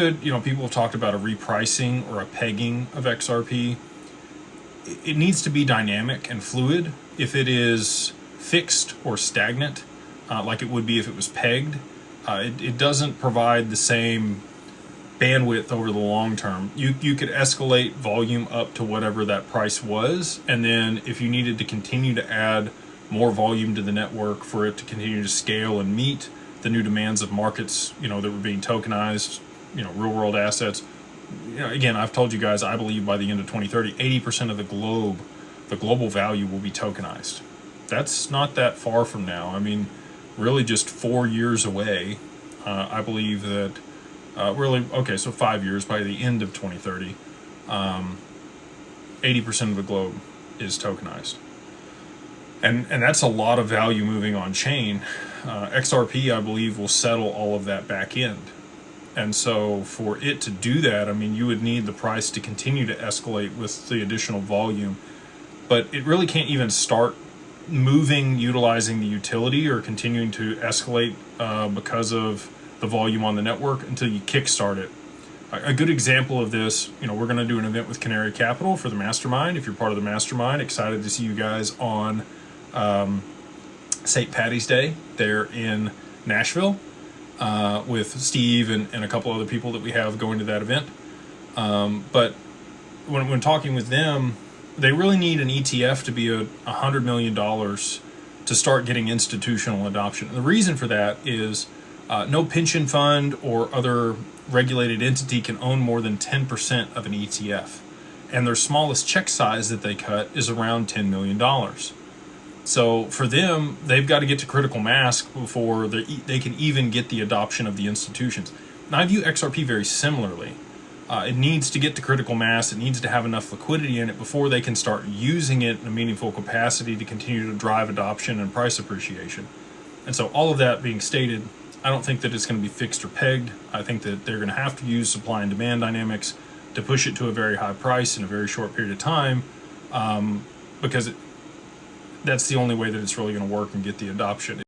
People have talked about a repricing or a pegging of XRP. It needs to be dynamic and fluid. If it is fixed or stagnant, like it would be if it was pegged, it doesn't provide the same bandwidth over the long term. You could escalate volume up to whatever that price was, and then if you needed to continue to add more volume to the network for it to continue to scale and meet the new demands of markets, that were being tokenized, real world assets. Again, I've told you guys, I believe by the end of 2030, 80% of the global value will be tokenized. That's not that far from now. I mean, really just 4 years away. I believe that so 5 years, by the end of 2030, 80% of the globe is tokenized. And that's a lot of value moving on chain. XRP, I believe, will settle all of that back end. And so for it to do that, I mean, you would need the price to continue to escalate with the additional volume. But it really can't even start moving, utilizing the utility or continuing to escalate because of the volume on the network until you kickstart it. A good example of this, we're going to do an event with Canary Capital for the mastermind. If you're part of the mastermind, excited to see you guys on St. Patty's Day there in Nashville with Steve and a couple other people that we have going to that event. But when talking with them, they really need an ETF to be $100 million to start getting institutional adoption. And the reason for that is no pension fund or other regulated entity can own more than 10% of an ETF. And their smallest check size that they cut is around $10 million. So for them, they've got to get to critical mass before they can even get the adoption of the institutions. Now, I view XRP very similarly. It needs to get to critical mass. It needs to have enough liquidity in it before they can start using it in a meaningful capacity to continue to drive adoption and price appreciation. And so all of that being stated, I don't think that it's going to be fixed or pegged. I think that they're going to have to use supply and demand dynamics to push it to a very high price in a very short period of time, because that's the only way that it's really going to work and get the adoption.